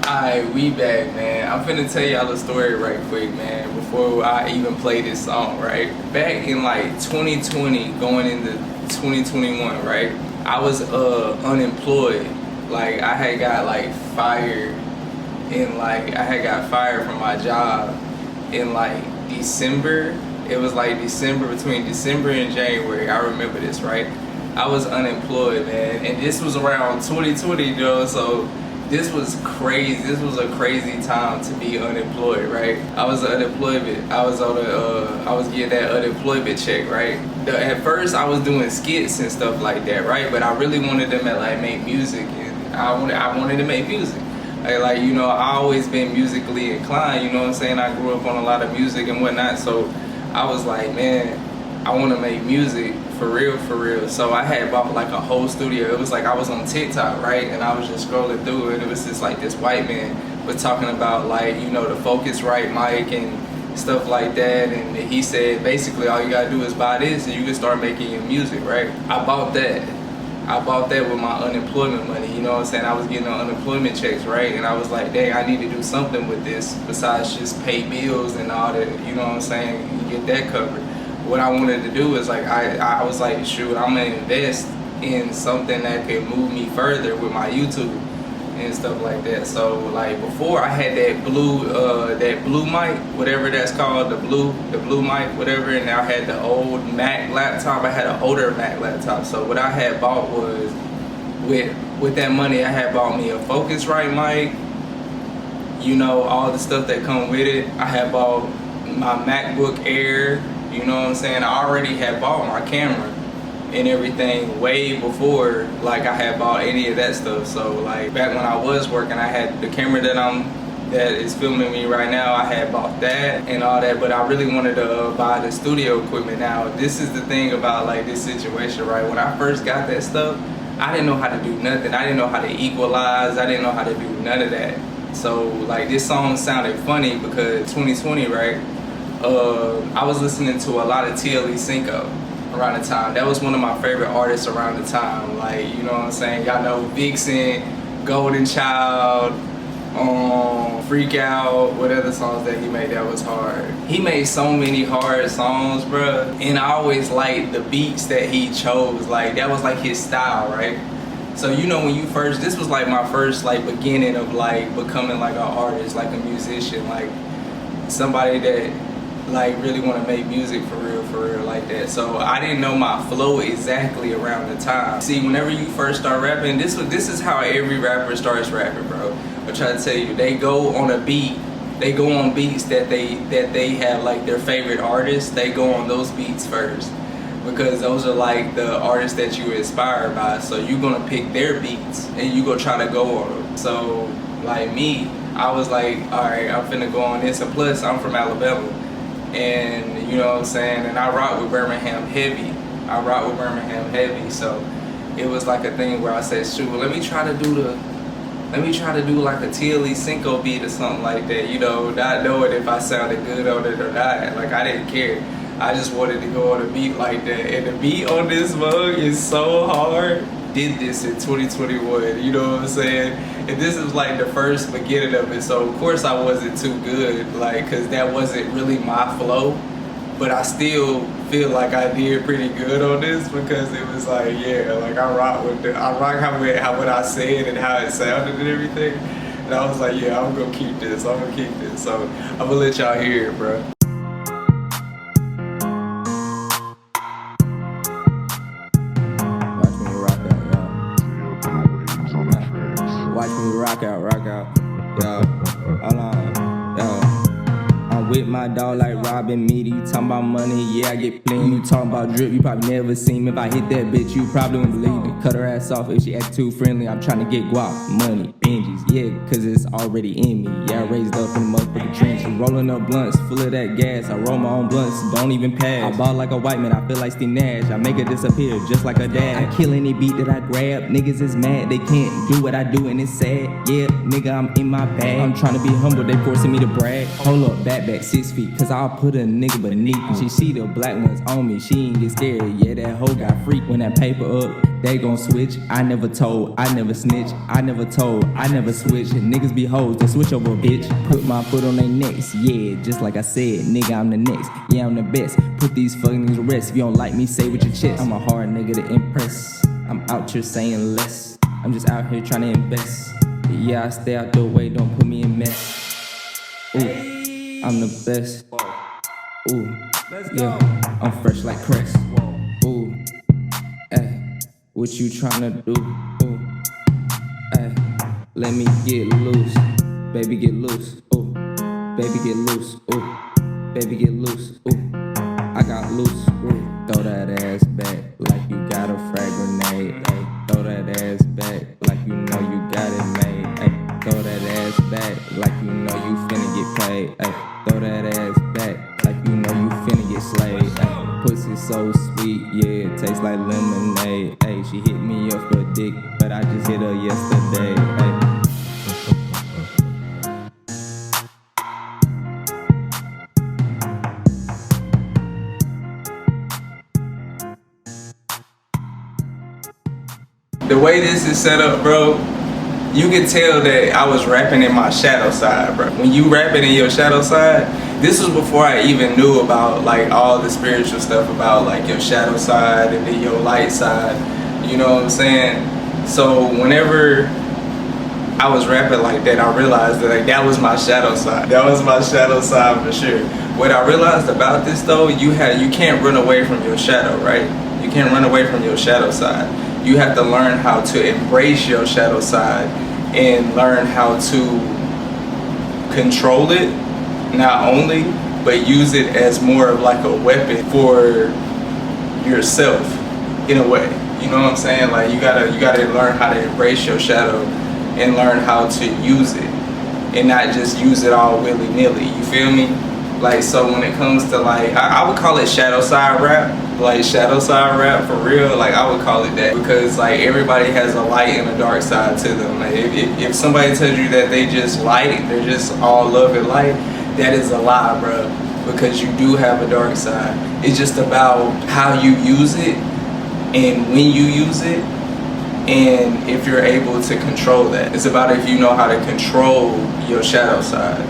Alright, we back, man. I'm finna tell y'all a story right quick, man, before I even play this song, right? Back in like 2020, going into 2021, right? I was unemployed. Like I had got fired from my job in like December. It was like between December and January. I remember this, right? I was unemployed, man, and this was around 2020, you know, so this was crazy. This was a crazy time to be unemployed, right? I was unemployment. I was getting that unemployment check, right? At first, I was doing skits and stuff like that, right? But I really wanted to make music, and I wanted to make music. Like you know, I always been musically inclined. You know what I'm saying? I grew up on a lot of music and whatnot, so I was like, man, I want to make music. For real. So I had bought like a whole studio. It was like I was on TikTok, right? And I was just scrolling through it. It was just like this white man was talking about like, you know, the Focusrite mic and stuff like that. And he said basically all you gotta do is buy this and you can start making your music, right? I bought that with my unemployment money, you know what I'm saying? I was getting unemployment checks, right? And I was like, dang, I need to do something with this besides just pay bills and all that, you know what I'm saying? And get that covered. What I wanted to do is like I was like, shoot, I'm gonna invest in something that could move me further with my YouTube and stuff like that. So like before I had that blue mic, whatever that's called, the blue mic, whatever, and I had the old Mac laptop. I had an older Mac laptop. So what I had bought was with that money I had bought me a Focusrite mic, you know, all the stuff that come with it. I had bought my MacBook Air. You know what I'm saying? I already had bought my camera and everything way before like I had bought any of that stuff. So like back when I was working, I had the camera that is filming me right now. I had bought that and all that, but I really wanted to buy the studio equipment. Now this is the thing about like this situation, right? When I first got that stuff, I didn't know how to do nothing. I didn't know how to equalize. I didn't know how to do none of that. So like this song sounded funny because 2020, right? I was listening to a lot of TLE Cinco around the time. That was one of my favorite artists around the time. Like, you know what I'm saying? Y'all know Vixen, Golden Child, Freak Out, what other songs that he made that was hard. He made so many hard songs, bruh. And I always liked the beats that he chose. Like, that was like his style, right? So, you know, when this was like my first like beginning of like becoming like an artist, like a musician, like somebody that like really want to make music for real like that. So I didn't know my flow exactly around the time. See, whenever you first start rapping, this is how every rapper starts rapping, bro. I'm trying to tell you, they go on a beat, they go on beats that they have like their favorite artists. They go on those beats first because those are like the artists that you're inspired by. So you're gonna pick their beats and you go try to go on them. So like me, I was like, all right, I'm finna go on this. And plus, I'm from Alabama. And you know what I'm saying, and I rock with Birmingham heavy. So it was like a thing where I said, shoot, let me try to do like a TLE Cinco beat or something like that, you know, not knowing if I sounded good on it or not. Like I didn't care. I just wanted to go on a beat like that. And the beat on this mug is so hard. Did this in 2021, you know what I'm saying? And this is like the first beginning of it, so of course I wasn't too good, like, cause that wasn't really my flow, but I still feel like I did pretty good on this because it was like, yeah, like I rock how what I said and how it sounded and everything, and I was like, yeah, I'm gonna keep this, so I'm gonna let y'all hear it, bro. Watch me rock out, yo, hold on, yo. I'm with my dog like Robin Meaty, talking about money, yeah, I get plenty. You talking about drip, you probably never seen me. If I hit that bitch, you probably wouldn't believe me. Cut her ass off if she act too friendly. I'm trying to get guap, money, Benjis, yeah, cause it's already in me. Yeah, I raised up in the motherfucking trenches, rolling up blunts, full of that gas. I roll my own blunts, don't even pass. I ball like a white man, I feel like Steve Nash. I make it disappear just like a dad. I kill any beat that I grab. Niggas is mad, they can't do what I do and it's sad. Yeah, nigga, I'm in my bag. I'm trying to be humble, they forcing me to brag. Hold up, back 6 feet, cause I'll put a nigga beneath me. She see the black ones on me, she ain't get scared. Yeah, that hoe got freak when that paper up. they gon' switch. I never told, I never snitch, I never told, I never switch. Niggas be hoes, they switch over, bitch. Put my foot on their necks, yeah, just like I said, nigga, I'm the next, yeah, I'm the best. Put these fucking niggas to rest. If you don't like me, say with your chest. I'm a hard nigga to impress. I'm out here saying less. I'm just out here trying to invest. Yeah, I stay out the way, don't put me in mess. Ooh, I'm the best. Ooh, yeah, I'm fresh like Crest. Ooh, ayy, what you tryna do? Ooh, ayy, let me get loose. Baby, get loose. Ooh, baby, get loose. Ooh, baby, get loose. Ooh, I got loose. Ooh, throw that ass back like you got a frag grenade. Ayy, throw that ass back like you know you got it made. Ayy, throw that ass back like you know you finna get paid. Ayy, throw that ass back like you know you finna get slayed. Ayy, pussy so sweet, yeah, it tastes like lemonade. Ayy, she hit me up for dick, but I just hit her yesterday. Ayy. The way this is set up, bro, you can tell that I was rapping in my shadow side, bro. When you rapping in your shadow side, this was before I even knew about like all the spiritual stuff about like your shadow side and then your light side. You know what I'm saying? So whenever I was rapping like that, I realized that like, that was my shadow side. That was my shadow side for sure. What I realized about this though, you can't run away from your shadow, right? You can't run away from your shadow side. You have to learn how to embrace your shadow side and learn how to control it, not only, but use it as more of like a weapon for yourself in a way. You know what I'm saying? Like you gotta learn how to embrace your shadow and learn how to use it and not just use it all willy-nilly. You feel me? Like, so when it comes to like, I would call it shadow side rap. Like shadow side rap for real, like I would call it that, because like everybody has a light and a dark side to them. Like if somebody tells you that they just light, they're just all love and light, that is a lie, bro, because you do have a dark side. It's just about how you use it and when you use it, and if you're able to control that. It's about if you know how to control your shadow side.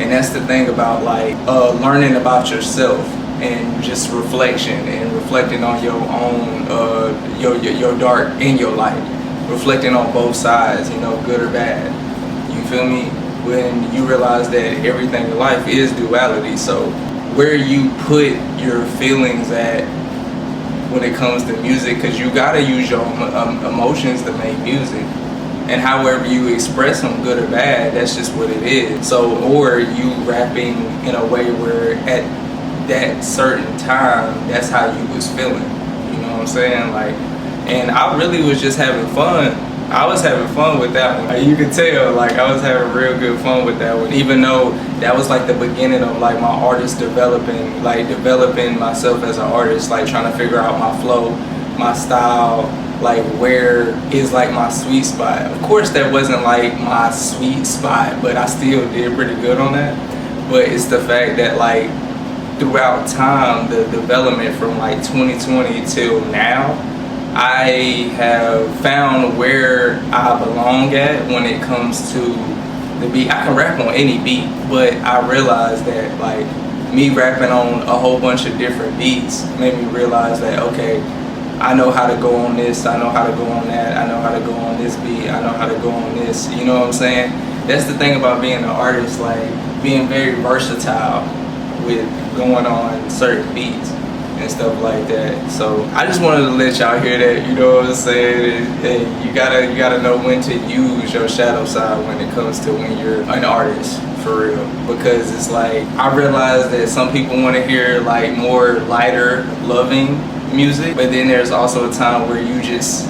And that's the thing about like learning about yourself and just reflection and reflecting on your own your dark and your light, reflecting on both sides, you know, good or bad. You feel me? When you realize that everything in life is duality, so where you put your feelings at when it comes to music, because you gotta use your emotions to make music, and however you express them, good or bad, that's just what it is. So, or you rapping in a way where at that certain time, that's how you was feeling. You know what I'm saying? Like, and I really was just having fun. I was having fun with that one. Like, you could tell, like I was having real good fun with that one, even though that was like the beginning of like my artist developing myself as an artist, like trying to figure out my flow, my style, like where is like my sweet spot. Of course that wasn't like my sweet spot, but I still did pretty good on that. But it's the fact that like throughout time, the development from like 2020 till now, I have found where I belong at when it comes to the beat. I can rap on any beat, but I realized that like me rapping on a whole bunch of different beats made me realize that, okay, I know how to go on this, I know how to go on that, I know how to go on this beat, I know how to go on this, you know what I'm saying? That's the thing about being an artist, like being very versatile with going on certain beats and stuff like that. So I just wanted to let y'all hear that, you know what I'm saying? And you gotta know when to use your shadow side when it comes to when you're an artist, for real. Because it's like, I realize that some people want to hear like more lighter, loving music, but then there's also a time where you just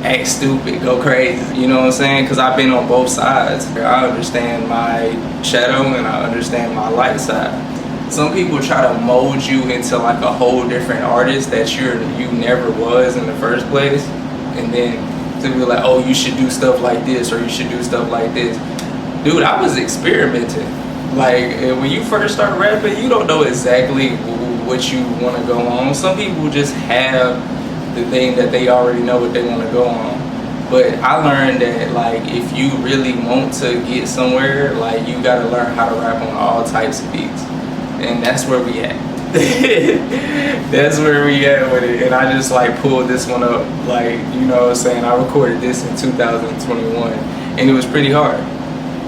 act stupid, go crazy, you know what I'm saying? Because I've been on both sides. I understand my shadow and I understand my light side. Some people try to mold you into like a whole different artist that you never was in the first place, and then to be like, oh, you should do stuff like this or you should do stuff like this. Dude, I was experimenting. Like when you first start rapping, you don't know exactly what you want to go on. Some people just have the thing that they already know what they want to go on. But I learned that like if you really want to get somewhere, like you gotta learn how to rap on all types of beats, and that's where we at. That's where we at with it. And I just like pulled this one up, like, you know what I'm saying, I recorded this in 2021 and it was pretty hard.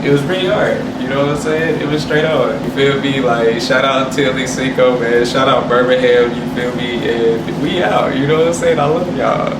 It was pretty hard, you know what I'm saying? It was straight hard. You feel me? Like, shout out Tilly Cinco, man. Shout out Birmingham, you feel me? And we out, you know what I'm saying? I love y'all.